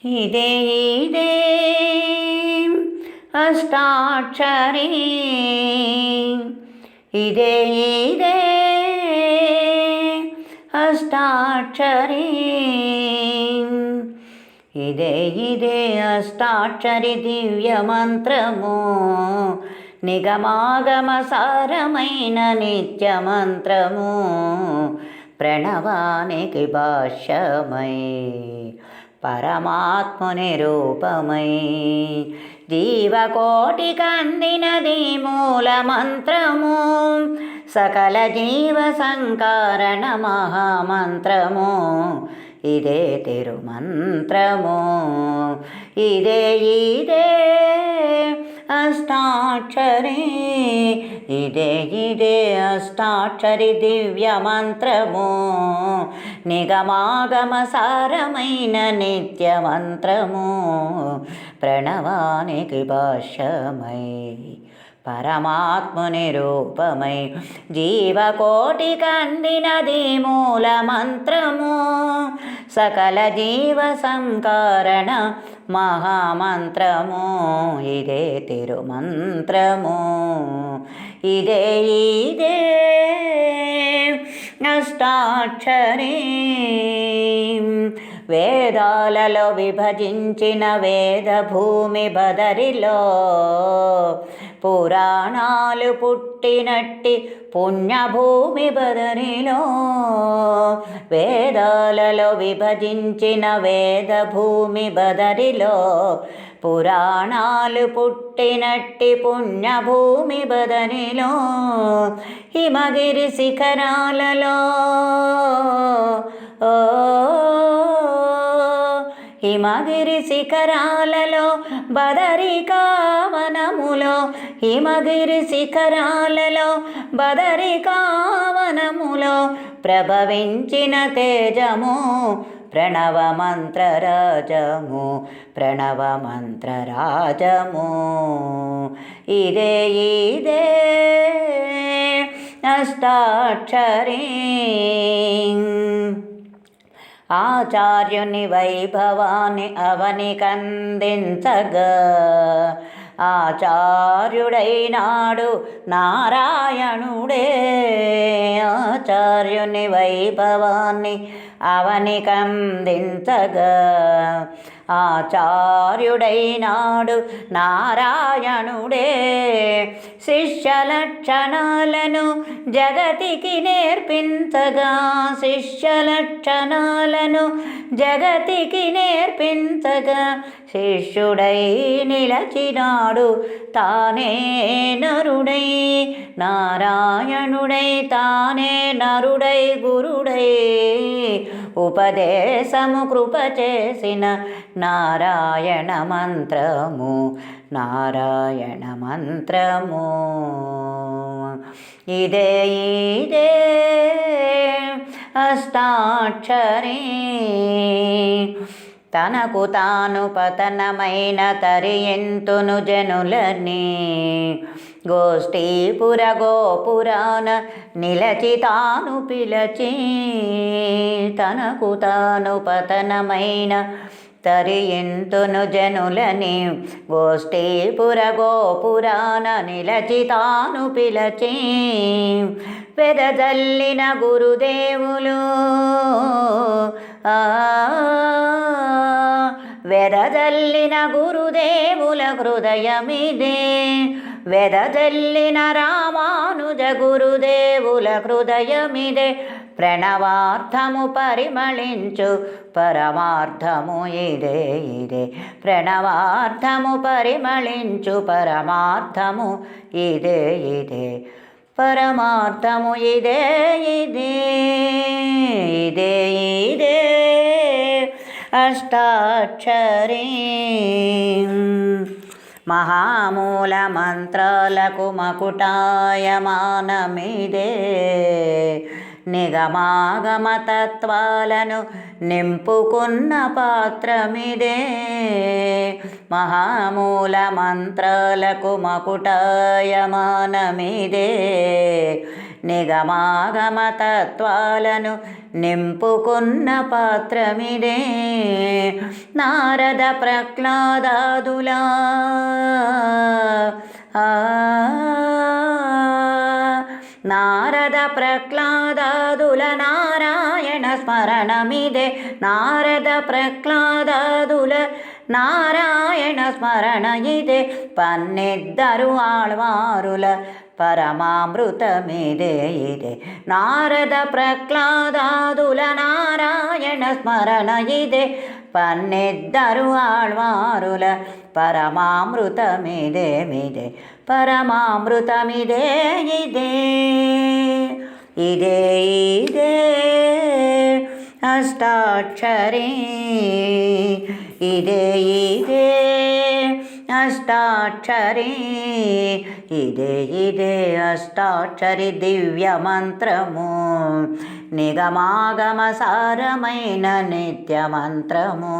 ఇదే ఇదే అష్టాక్షరీ, ఇదే ఇదే అష్టాక్షరీ, ఇదే ఇదే అష్టాక్షరి దివ్య మంత్రము, నిగమాగమ సారమైన నిత్య మంత్రము, ప్రణవానికి భాష్యమై పరమాత్ముని రూపమై జీవకోటికందినది మూల మంత్రము, సకల జీవ సంకారణ మహామంత్రము, ఇదే తిరుమంత్రము, ఇదే ఇదే అష్టాక్షరీ, ఇదే ఇదే అష్టాక్షరి దివ్య మంత్రము, నిగమాగమ సారమైన నిత్య మంత్రము, ప్రణవానికి భాష్యమై పరమాత్ముని రూపమై జీవకోటికందినది మూల మంత్రము, సకల జీవ సంకారణ మహామంత్రము, ఇదే తిరుమంత్రము, ఇదే ఇదే అష్టాక్షరీ. వేదాలలో విభజించిన వేద భూమి బదరిలో, పురాణాలు పుట్టినట్టి పుణ్యభూమి బదరిలో, వేదాలలో విభజించిన వేద భూమి బదరిలో, పురాణాలు పుట్టినట్టి పుణ్యభూమి బదరిలో, హిమగిరి శిఖరాలలో హిమగిరి శిఖరాలలో బదరికావనములో, హిమగిరి శిఖరాలలో బదరికావనములో ప్రభవించిన తేజము, ప్రణవ మంత్రరాజము, ప్రణవ మంత్రరాజము, ఇదే ఇదే అష్టాక్షరీ. ఆచార్యుని వైభవాన్ని అవనికందించగా, ఆచార్యుడైనాడు నారాయణుడే, ఆచార్యుని వైభవాన్ని అవనికందించగా, ఆచార్యుడైనాడు నారాయణుడే, శిష్య లక్షణాలను జగతికి నేర్పించగా, శిష్య లక్షణాలను జగతికి నేర్పించగా, శిష్యుడై నిలచినాడు తానే నరుడై, నారాయణుడై తానే నరుడై గురుడై, ఉపదేశము కృప చేసిన నారాయణ మంత్రము, నారాయణ మంత్రము, ఇదే ఇదే అష్టాక్షరీ. తనకు తాను పతనమైన తరియంతును జనులని, గోష్ఠీపుర గోపురాన నిలచి తాను పిలచి, తనకు తాను పతనమైన తరియంతును జనులని, గోష్ఠీపుర గోపురాన నిలచి తాను పిలచి, వెదజల్లిన గురుదేవులు వెదజల్లిన గురుదేవుల హృదయమిదే, వెదజల్లిన రామానుజ గురుదేవుల హృదయమిదే, ప్రణవార్థము పరిమళించు పరమార్థము ఇదే ఇదే, ప్రణవార్థము పరిమళించు పరమార్థము ఇదే ఇదే, పరమార్థము ఇదే ఇదే, ఇదే ఇదే అష్టాక్షరీ. మహామూల మంత్రాలకు మకుటాయమానమిదే, నిగమాగమ తత్వాలను నింపుకున్న పాత్రమిదే, మహామూల మంత్రాలకు మకుటాయమానమిదే, నిగమాగమ తత్వాలను నింపుకున్న పాత్రమిదే, నారద ప్రహ్లాదాదులా నారద ప్రహ్లాదాదుల నారాయణ స్మరణమిదే నారద ప్రహ్లాదాదుల నారాయణ స్మరణ ఇదే పన్నిద్దరు ఆళ్వారుల పరమామృతమిదే ఇదే నారద ప్రహ్లాదాదుల నారాయణ స్మరణ ఇదే పన్నిద్దరు ఆళ్వారుల పరమామృతమిదే మిదే పరమామృతమిదే ఇదే ఇదే ఇదే అష్టాక్షరీ ఇదే ఇదే అష్టాక్షరీ ఇదే ఇదే అష్టాక్షరి దివ్య మంత్రము నిగమాగమ సారమైన నిత్య మంత్రము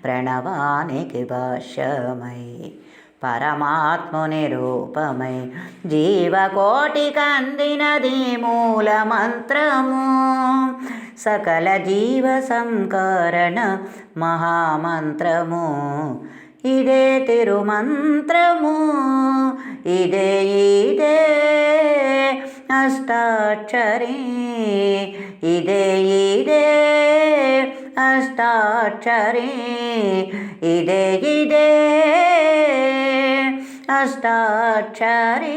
ప్రణవానికి భాష్యమై పరమాత్ముని రూపమై జీవకోటికందినది మూల మంత్రము సకల జీవ సంకరణ మహామంత్రము ఇదే తిరుమంత్రము ఇదే ఇదే అష్టాక్షరీ ఇదే ఇదే అష్టాక్షరీ ఇదే ఇదే అష్టాక్షరీ